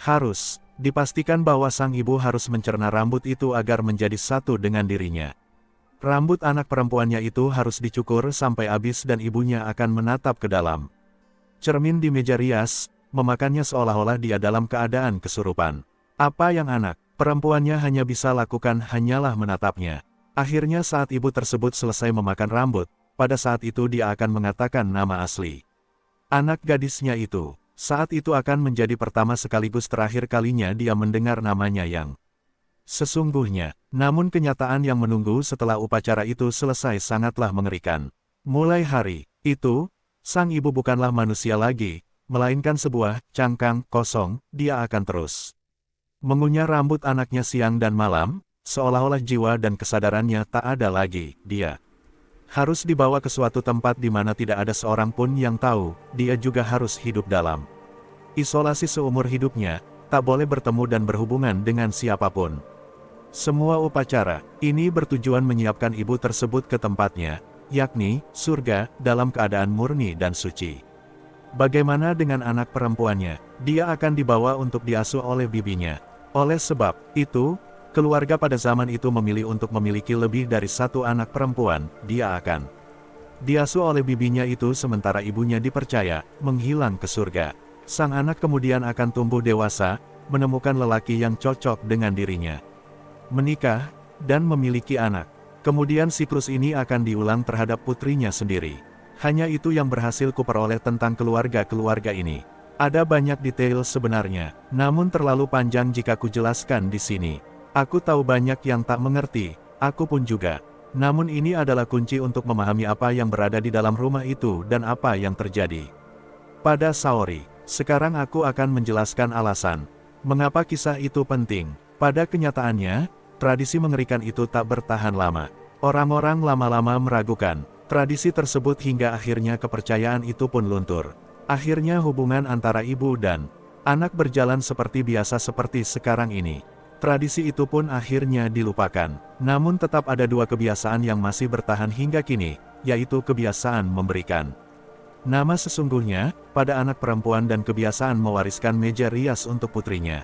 Harus dipastikan bahwa sang ibu harus mencerna rambut itu agar menjadi satu dengan dirinya. Rambut anak perempuannya itu harus dicukur sampai habis dan ibunya akan menatap ke dalam cermin di meja rias, memakannya seolah-olah dia dalam keadaan kesurupan. Apa yang anak perempuannya hanya bisa lakukan hanyalah menatapnya. Akhirnya saat ibu tersebut selesai memakan rambut, pada saat itu dia akan mengatakan nama asli anak gadisnya itu. Saat itu akan menjadi pertama sekaligus terakhir kalinya dia mendengar namanya yang sesungguhnya. Namun kenyataan yang menunggu setelah upacara itu selesai sangatlah mengerikan. Mulai hari itu, sang ibu bukanlah manusia lagi, melainkan sebuah cangkang kosong. Dia akan terus mengunyah rambut anaknya siang dan malam, seolah-olah jiwa dan kesadarannya tak ada lagi. Dia harus dibawa ke suatu tempat di mana tidak ada seorang pun yang tahu. Dia juga harus hidup dalam isolasi seumur hidupnya, tak boleh bertemu dan berhubungan dengan siapapun. Semua upacara ini bertujuan menyiapkan ibu tersebut ke tempatnya, yakni surga, dalam keadaan murni dan suci. Bagaimana dengan anak perempuannya? Dia akan dibawa untuk diasuh oleh bibinya. Oleh sebab itu, keluarga pada zaman itu memilih untuk memiliki lebih dari satu anak perempuan. Dia akan diasuh oleh bibinya itu sementara ibunya dipercaya menghilang ke surga. Sang anak kemudian akan tumbuh dewasa, menemukan lelaki yang cocok dengan dirinya, menikah, dan memiliki anak. Kemudian siklus ini akan diulang terhadap putrinya sendiri. Hanya itu yang berhasil kuperoleh tentang keluarga-keluarga ini. Ada banyak detail sebenarnya, namun terlalu panjang jika kujelaskan di sini. Aku tahu banyak yang tak mengerti, aku pun juga. Namun ini adalah kunci untuk memahami apa yang berada di dalam rumah itu dan apa yang terjadi pada Saori. Sekarang aku akan menjelaskan alasan mengapa kisah itu penting. Pada kenyataannya, tradisi mengerikan itu tak bertahan lama. Orang-orang lama-lama meragukan tradisi tersebut hingga akhirnya kepercayaan itu pun luntur. Akhirnya hubungan antara ibu dan anak berjalan seperti biasa seperti sekarang ini. Tradisi itu pun akhirnya dilupakan. Namun tetap ada dua kebiasaan yang masih bertahan hingga kini, yaitu kebiasaan memberikan nama sesungguhnya pada anak perempuan dan kebiasaan mewariskan meja rias untuk putrinya.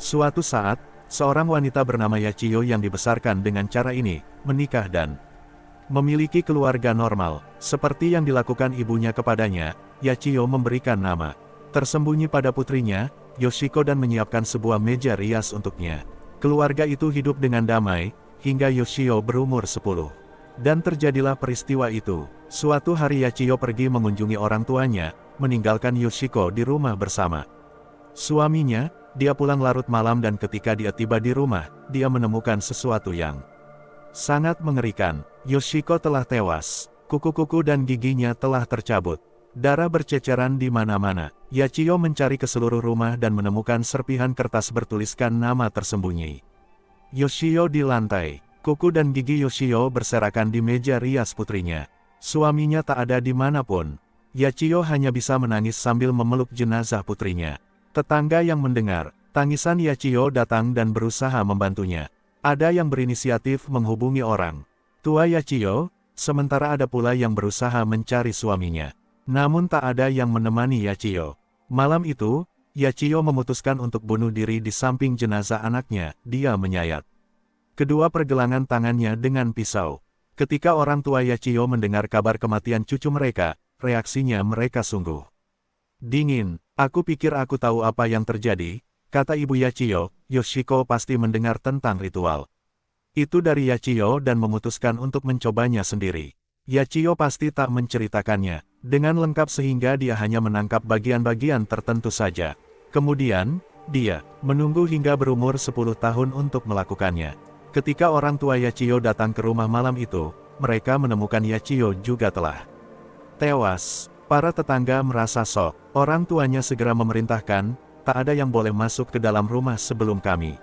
Suatu saat, seorang wanita bernama Yachiyo yang dibesarkan dengan cara ini, menikah dan memiliki keluarga normal. Seperti yang dilakukan ibunya kepadanya, Yachiyo memberikan nama tersembunyi pada putrinya, Yoshiko, dan menyiapkan sebuah meja rias untuknya. Keluarga itu hidup dengan damai, hingga Yoshio berumur 10. Dan terjadilah peristiwa itu. Suatu hari Yachiyo pergi mengunjungi orang tuanya, meninggalkan Yoshiko di rumah bersama suaminya. Dia pulang larut malam dan ketika dia tiba di rumah, dia menemukan sesuatu yang sangat mengerikan. Yoshiko telah tewas. Kuku-kuku dan giginya telah tercabut. Darah berceceran di mana-mana. Yachiyo mencari ke seluruh rumah dan menemukan serpihan kertas bertuliskan nama tersembunyi Yoshio di lantai. Kuku dan gigi Yoshio berserakan di meja rias putrinya. Suaminya tak ada di manapun. Yachiyo hanya bisa menangis sambil memeluk jenazah putrinya. Tetangga yang mendengar tangisan Yachiyo datang dan berusaha membantunya. Ada yang berinisiatif menghubungi orang tua Yachiyo, sementara ada pula yang berusaha mencari suaminya. Namun tak ada yang menemani Yachiyo. Malam itu, Yachiyo memutuskan untuk bunuh diri di samping jenazah anaknya. Dia menyayat kedua pergelangan tangannya dengan pisau. Ketika orang tua Yachiyo mendengar kabar kematian cucu mereka, reaksinya mereka sungguh dingin. Aku pikir aku tahu apa yang terjadi, kata ibu Yachiyo. Yoshiko pasti mendengar tentang ritual itu dari Yachiyo dan memutuskan untuk mencobanya sendiri. Yachiyo pasti tak menceritakannya dengan lengkap sehingga dia hanya menangkap bagian-bagian tertentu saja. Kemudian, dia menunggu hingga berumur 10 tahun untuk melakukannya. Ketika orang tua Yachiyo datang ke rumah malam itu, mereka menemukan Yachiyo juga telah tewas. Para tetangga merasa shock. Orang tuanya segera memerintahkan, tak ada yang boleh masuk ke dalam rumah sebelum kami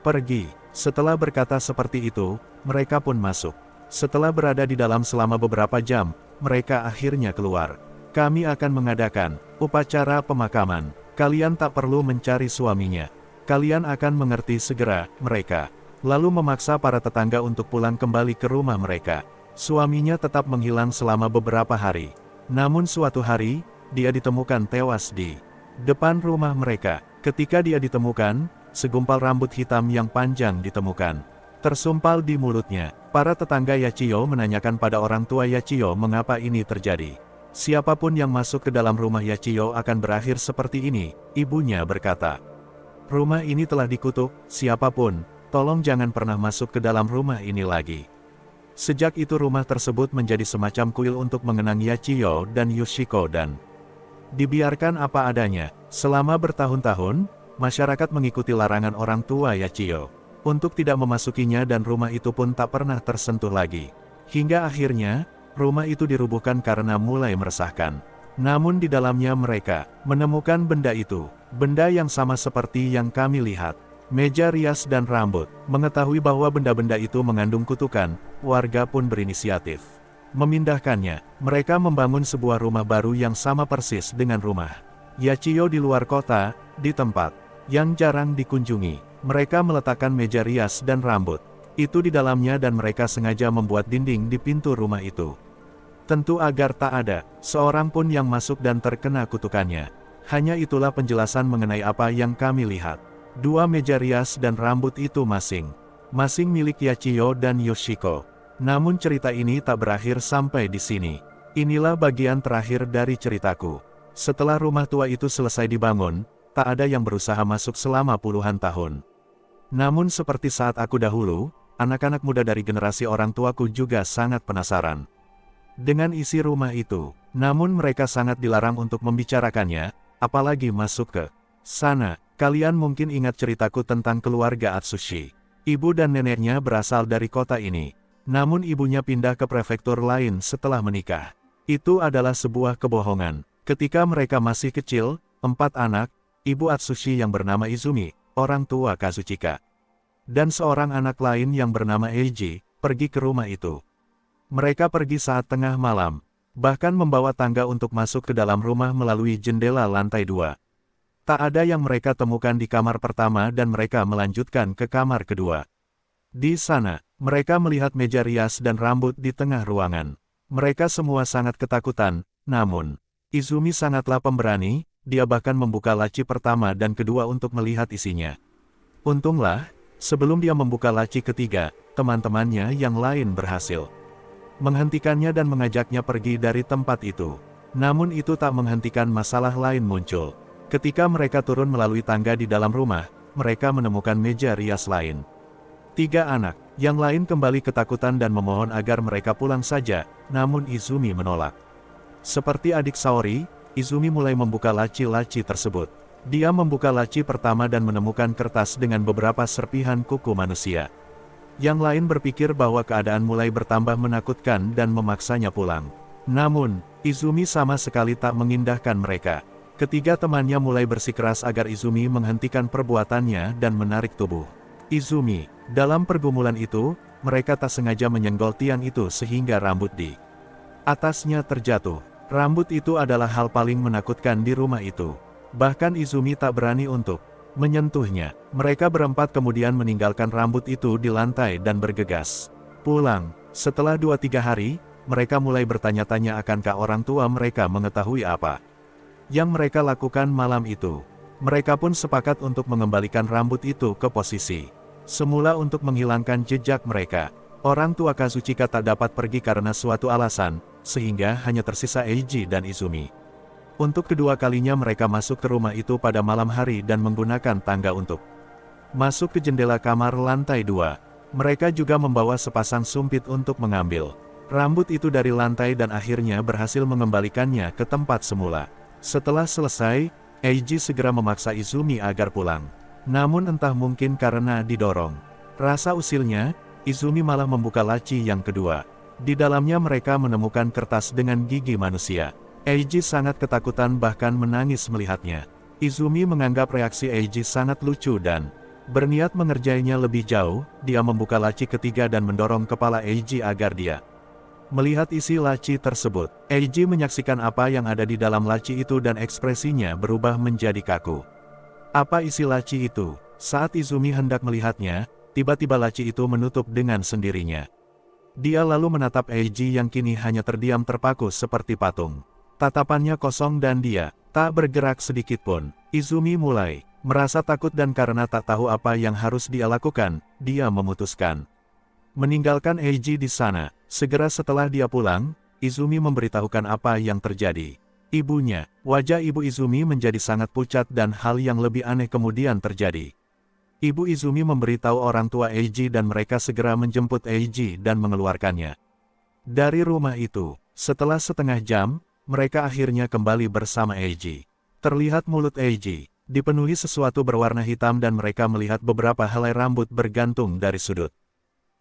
pergi. Setelah berkata seperti itu, mereka pun masuk. Setelah berada di dalam selama beberapa jam, mereka akhirnya keluar. Kami akan mengadakan upacara pemakaman. Kalian tak perlu mencari suaminya. Kalian akan mengerti segera, mereka lalu memaksa para tetangga untuk pulang kembali ke rumah mereka. Suaminya tetap menghilang selama beberapa hari. Namun suatu hari, dia ditemukan tewas di depan rumah mereka. Ketika dia ditemukan, segumpal rambut hitam yang panjang ditemukan. Tersumpal di mulutnya. Para tetangga Yachiyo menanyakan pada orang tua Yachiyo mengapa ini terjadi. Siapapun yang masuk ke dalam rumah Yachiyo akan berakhir seperti ini, ibunya berkata. Rumah ini telah dikutuk, siapapun, tolong jangan pernah masuk ke dalam rumah ini lagi. Sejak itu rumah tersebut menjadi semacam kuil untuk mengenang Yachiyo dan Yoshiko dan dibiarkan apa adanya. Selama bertahun-tahun, masyarakat mengikuti larangan orang tua Yachiyo untuk tidak memasukinya dan rumah itu pun tak pernah tersentuh lagi. Hingga akhirnya, rumah itu dirubuhkan karena mulai meresahkan. Namun di dalamnya mereka menemukan benda itu, benda yang sama seperti yang kami lihat. Meja rias dan rambut. Mengetahui bahwa benda-benda itu mengandung kutukan, warga pun berinisiatif memindahkannya. Mereka membangun sebuah rumah baru yang sama persis dengan rumah Yachiyo di luar kota, di tempat yang jarang dikunjungi. Mereka meletakkan meja rias dan rambut itu di dalamnya dan mereka sengaja membuat dinding di pintu rumah itu. Tentu agar tak ada seorang pun yang masuk dan terkena kutukannya. Hanya itulah penjelasan mengenai apa yang kami lihat. Dua meja rias dan rambut itu masing-masing milik Yachiyo dan Yoshiko. Namun cerita ini tak berakhir sampai di sini. Inilah bagian terakhir dari ceritaku. Setelah rumah tua itu selesai dibangun, tak ada yang berusaha masuk selama puluhan tahun. Namun seperti saat aku dahulu, anak-anak muda dari generasi orang tuaku juga sangat penasaran dengan isi rumah itu. Namun mereka sangat dilarang untuk membicarakannya, apalagi masuk ke sana. Kalian mungkin ingat ceritaku tentang keluarga Atsushi. Ibu dan neneknya berasal dari kota ini. Namun ibunya pindah ke prefektur lain setelah menikah. Itu adalah sebuah kebohongan. Ketika mereka masih kecil, 4 anak, ibu Atsushi yang bernama Izumi, orang tua Kazuchika, dan seorang anak lain yang bernama Eiji, pergi ke rumah itu. Mereka pergi saat tengah malam, bahkan membawa tangga untuk masuk ke dalam rumah melalui jendela lantai 2. Tak ada yang mereka temukan di kamar pertama dan mereka melanjutkan ke kamar kedua. Di sana, mereka melihat meja rias dan rambut di tengah ruangan. Mereka semua sangat ketakutan, namun Izumi sangatlah pemberani, dia bahkan membuka laci pertama dan kedua untuk melihat isinya. Untunglah, sebelum dia membuka laci ketiga, teman-temannya yang lain berhasil menghentikannya dan mengajaknya pergi dari tempat itu. Namun itu tak menghentikan masalah lain muncul. Ketika mereka turun melalui tangga di dalam rumah, mereka menemukan meja rias lain. 3 anak yang lain kembali ketakutan dan memohon agar mereka pulang saja, namun Izumi menolak. Seperti adik Saori, Izumi mulai membuka laci-laci tersebut. Dia membuka laci pertama dan menemukan kertas dengan beberapa serpihan kuku manusia. Yang lain berpikir bahwa keadaan mulai bertambah menakutkan dan memaksanya pulang. Namun, Izumi sama sekali tak mengindahkan mereka. Ketiga temannya mulai bersikeras agar Izumi menghentikan perbuatannya dan menarik tubuh Izumi. Dalam pergumulan itu, mereka tak sengaja menyenggol tiang itu sehingga rambut di atasnya terjatuh. Rambut itu adalah hal paling menakutkan di rumah itu. Bahkan Izumi tak berani untuk menyentuhnya. Mereka berempat kemudian meninggalkan rambut itu di lantai dan bergegas pulang. Setelah 2-3 hari, mereka mulai bertanya-tanya akankah orang tua mereka mengetahui apa yang mereka lakukan malam itu. Mereka pun sepakat untuk mengembalikan rambut itu ke posisi semula untuk menghilangkan jejak mereka. Orang tua Kazuchika tak dapat pergi karena suatu alasan, sehingga hanya tersisa Eiji dan Izumi. Untuk kedua kalinya mereka masuk ke rumah itu pada malam hari dan menggunakan tangga untuk masuk ke jendela kamar lantai 2. Mereka juga membawa sepasang sumpit untuk mengambil rambut itu dari lantai dan akhirnya berhasil mengembalikannya ke tempat semula. Setelah selesai, Eiji segera memaksa Izumi agar pulang. Namun entah mungkin karena didorong rasa usilnya, Izumi malah membuka laci yang kedua. Di dalamnya mereka menemukan kertas dengan gigi manusia. Eiji sangat ketakutan bahkan menangis melihatnya. Izumi menganggap reaksi Eiji sangat lucu dan berniat mengerjainya lebih jauh. Dia membuka laci ketiga dan mendorong kepala Eiji agar dia melihat isi laci tersebut. Eiji menyaksikan apa yang ada di dalam laci itu dan ekspresinya berubah menjadi kaku. Apa isi laci itu? Saat Izumi hendak melihatnya, tiba-tiba laci itu menutup dengan sendirinya. Dia lalu menatap Eiji yang kini hanya terdiam terpaku seperti patung. Tatapannya kosong dan dia tak bergerak sedikitpun. Izumi mulai Merasa takut dan karena tak tahu apa yang harus dia lakukan, dia memutuskan meninggalkan Eiji di sana. Segera setelah dia pulang, Izumi memberitahukan apa yang terjadi. Ibunya, wajah ibu Izumi menjadi sangat pucat dan hal yang lebih aneh kemudian terjadi. Ibu Izumi memberitahu orang tua Eiji dan mereka segera menjemput Eiji dan mengeluarkannya dari rumah itu. Setelah setengah jam, mereka akhirnya kembali bersama Eiji. Terlihat mulut Eiji dipenuhi sesuatu berwarna hitam dan mereka melihat beberapa helai rambut bergantung dari sudut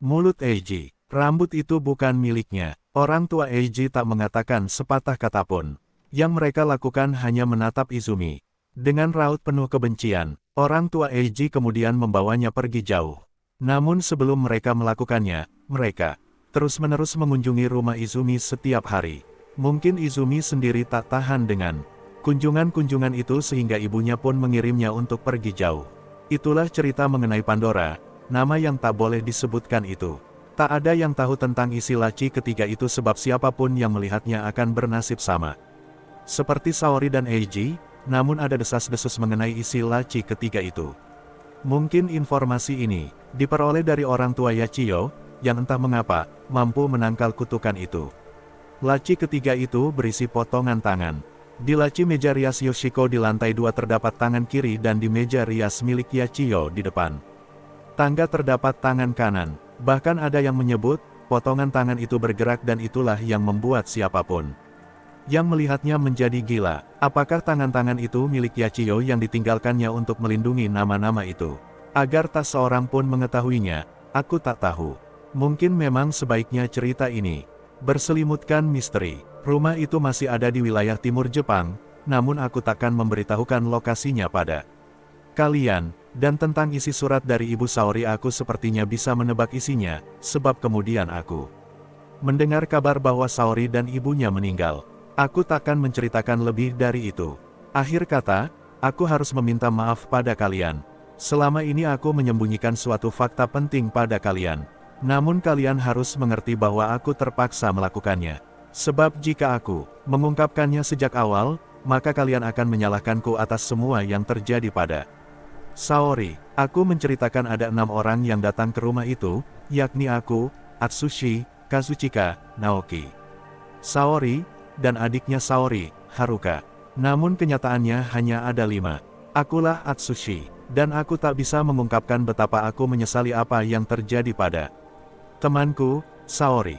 mulut Eiji. Rambut itu bukan miliknya. Orang tua Eiji tak mengatakan sepatah kata pun. Yang mereka lakukan hanya menatap Izumi dengan raut penuh kebencian. Orang tua Eiji kemudian membawanya pergi jauh. Namun sebelum mereka melakukannya, mereka terus-menerus mengunjungi rumah Izumi setiap hari. Mungkin Izumi sendiri tak tahan dengan kunjungan-kunjungan itu sehingga ibunya pun mengirimnya untuk pergi jauh. Itulah cerita mengenai Pandora, nama yang tak boleh disebutkan itu. Tak ada yang tahu tentang isi laci ketiga itu sebab siapapun yang melihatnya akan bernasib sama seperti Saori dan Eiji, namun ada desas-desus mengenai isi laci ketiga itu. Mungkin informasi ini diperoleh dari orang tua Yachiyo, yang entah mengapa mampu menangkal kutukan itu. Laci ketiga itu berisi potongan tangan. Di laci meja rias Yoshiko di lantai 2 terdapat tangan kiri dan di meja rias milik Yachiyo di depan tangga terdapat tangan kanan. Bahkan ada yang menyebut, potongan tangan itu bergerak dan itulah yang membuat siapapun yang melihatnya menjadi gila. Apakah tangan-tangan itu milik Yachiyo yang ditinggalkannya untuk melindungi nama-nama itu? Agar tak seorang pun mengetahuinya, aku tak tahu. Mungkin memang sebaiknya cerita ini berselimutkan misteri. Rumah itu masih ada di wilayah timur Jepang, namun aku takkan memberitahukan lokasinya pada kalian. Dan tentang isi surat dari Ibu Saori aku sepertinya bisa menebak isinya, sebab kemudian aku mendengar kabar bahwa Saori dan ibunya meninggal. Aku takkan menceritakan lebih dari itu. Akhir kata, aku harus meminta maaf pada kalian. Selama ini aku menyembunyikan suatu fakta penting pada kalian. Namun kalian harus mengerti bahwa aku terpaksa melakukannya. Sebab jika aku mengungkapkannya sejak awal, maka kalian akan menyalahkanku atas semua yang terjadi pada Saori. Aku menceritakan ada 6 orang yang datang ke rumah itu, yakni aku, Atsushi, Kazuchika, Naoki, Saori, dan adiknya Saori, Haruka. Namun kenyataannya hanya ada 5. Akulah Atsushi, dan aku tak bisa mengungkapkan betapa aku menyesali apa yang terjadi pada temanku, Saori.